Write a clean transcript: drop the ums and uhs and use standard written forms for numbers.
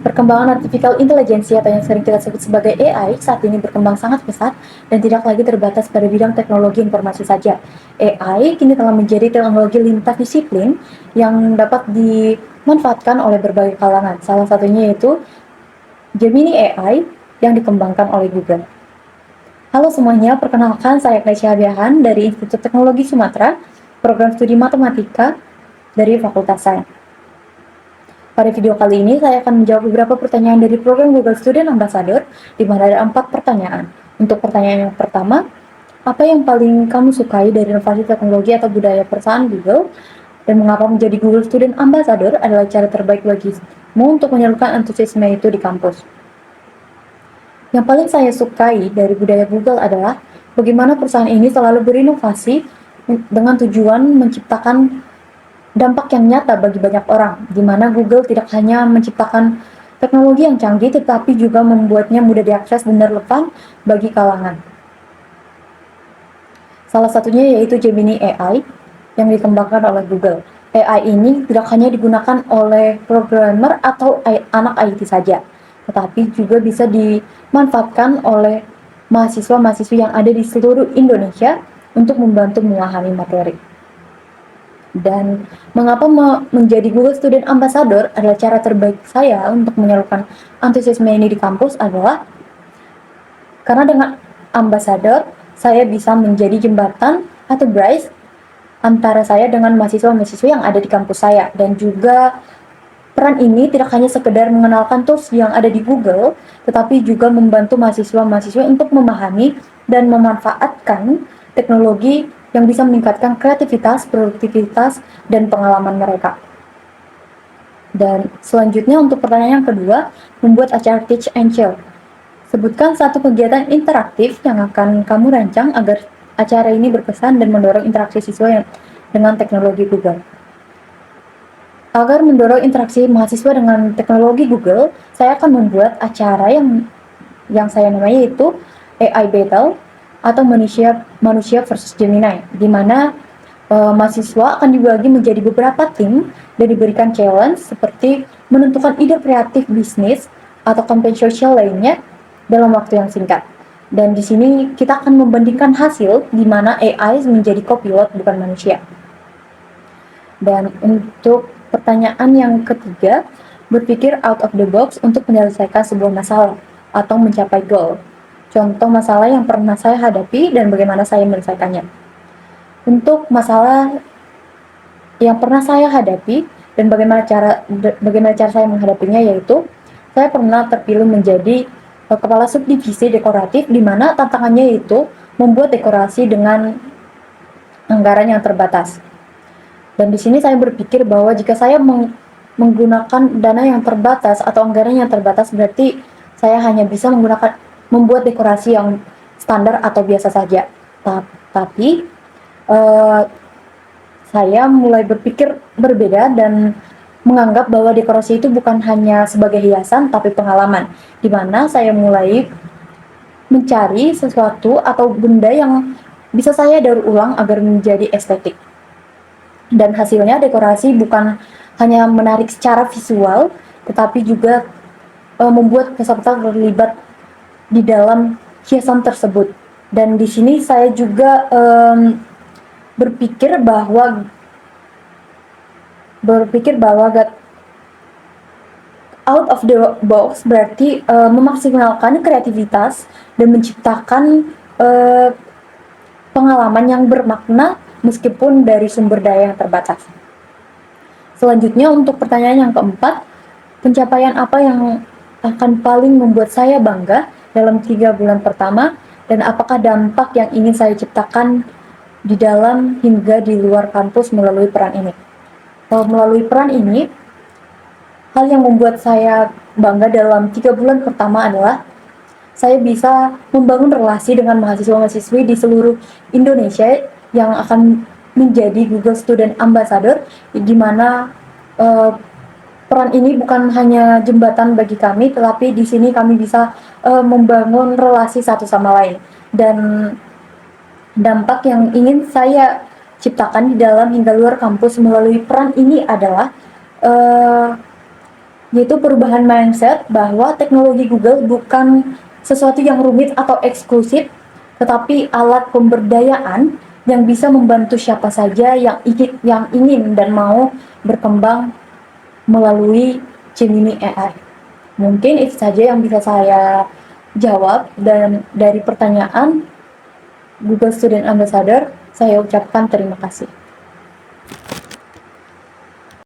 Perkembangan artificial intelligence atau yang sering kita sebut sebagai AI saat ini berkembang sangat pesat dan tidak lagi terbatas pada bidang teknologi informasi saja. AI kini telah menjadi teknologi lintas disiplin yang dapat dimanfaatkan oleh berbagai kalangan. Salah satunya yaitu Gemini AI yang dikembangkan oleh Google. Halo semuanya, perkenalkan saya Kresya Abiahan dari Institut Teknologi Sumatera, program studi matematika dari Fakultas Sains. Pada video kali ini, saya akan menjawab beberapa pertanyaan dari program Google Student Ambassador, di mana ada 4 pertanyaan. Untuk pertanyaan yang pertama, apa yang paling kamu sukai dari inovasi teknologi atau budaya perusahaan Google? Dan mengapa menjadi Google Student Ambassador adalah cara terbaik bagimu untuk menyalurkan antusiasme itu di kampus? Yang paling saya sukai dari budaya Google adalah bagaimana perusahaan ini selalu berinovasi dengan tujuan menciptakan dampak yang nyata bagi banyak orang, di mana Google tidak hanya menciptakan teknologi yang canggih, tetapi juga membuatnya mudah diakses dan relevan bagi kalangan. Salah satunya yaitu Gemini AI yang dikembangkan oleh Google. AI ini tidak hanya digunakan oleh programmer atau anak IT saja, tetapi juga bisa dimanfaatkan oleh mahasiswa-mahasiswi yang ada di seluruh Indonesia untuk membantu memahami materi. Dan mengapa menjadi Google Student Ambassador adalah cara terbaik saya untuk menyalurkan antusiasme ini di kampus adalah karena dengan ambassador saya bisa menjadi jembatan atau bridge antara saya dengan mahasiswa-mahasiswa yang ada di kampus saya, dan juga peran ini tidak hanya sekedar mengenalkan tools yang ada di Google, tetapi juga membantu mahasiswa-mahasiswa untuk memahami dan memanfaatkan teknologi yang bisa meningkatkan kreativitas, produktivitas, dan pengalaman mereka. Dan selanjutnya untuk pertanyaan yang kedua, membuat acara Teach and Chill. Sebutkan satu kegiatan interaktif yang akan kamu rancang agar acara ini berkesan dan mendorong interaksi siswa dengan teknologi Google. Agar mendorong interaksi mahasiswa dengan teknologi Google, saya akan membuat acara yang saya namai yaitu AI Battle atau manusia versus Gemini, di mana mahasiswa akan dibagi menjadi beberapa tim dan diberikan challenge seperti menentukan ide kreatif bisnis atau konten sosial lainnya dalam waktu yang singkat. Dan di sini kita akan membandingkan hasil di mana AI menjadi copilot bukan manusia. Dan untuk pertanyaan yang ketiga, berpikir out of the box untuk menyelesaikan sebuah masalah atau mencapai goal. Contoh masalah yang pernah saya hadapi dan bagaimana saya menyelesaikannya. Untuk masalah yang pernah saya hadapi dan bagaimana cara saya menghadapinya, yaitu saya pernah terpilih menjadi kepala subdivisi dekoratif, di mana tantangannya yaitu membuat dekorasi dengan anggaran yang terbatas. Dan di sini saya berpikir bahwa jika saya menggunakan dana yang terbatas atau anggaran yang terbatas, berarti saya hanya bisa membuat dekorasi yang standar atau biasa saja. Tapi saya mulai berpikir berbeda dan menganggap bahwa dekorasi itu bukan hanya sebagai hiasan, tapi pengalaman, di mana saya mulai mencari sesuatu atau benda yang bisa saya daur ulang agar menjadi estetik. Dan hasilnya dekorasi bukan hanya menarik secara visual, tetapi juga membuat peserta terlibat di dalam hiasan tersebut. Dan di sini saya juga berpikir bahwa out of the box berarti memaksimalkan kreativitas dan menciptakan pengalaman yang bermakna meskipun dari sumber daya yang terbatas. Selanjutnya untuk pertanyaan yang keempat, pencapaian apa yang akan paling membuat saya bangga dalam 3 bulan pertama, dan apakah dampak yang ingin saya ciptakan di dalam hingga di luar kampus melalui peran ini. Melalui peran ini, hal yang membuat saya bangga dalam 3 bulan pertama adalah saya bisa membangun relasi dengan mahasiswa-mahasiswi di seluruh Indonesia yang akan menjadi Google Student Ambassador, di mana peran ini bukan hanya jembatan bagi kami, tetapi di sini kami bisa membangun relasi satu sama lain. Dan dampak yang ingin saya ciptakan di dalam hingga luar kampus melalui peran ini adalah yaitu perubahan mindset bahwa teknologi Google bukan sesuatu yang rumit atau eksklusif, tetapi alat pemberdayaan yang bisa membantu siapa saja yang ingin dan mau berkembang melalui Gemini AI. Mungkin itu saja yang bisa saya jawab, dan dari pertanyaan Google Student Ambassador, saya ucapkan terima kasih.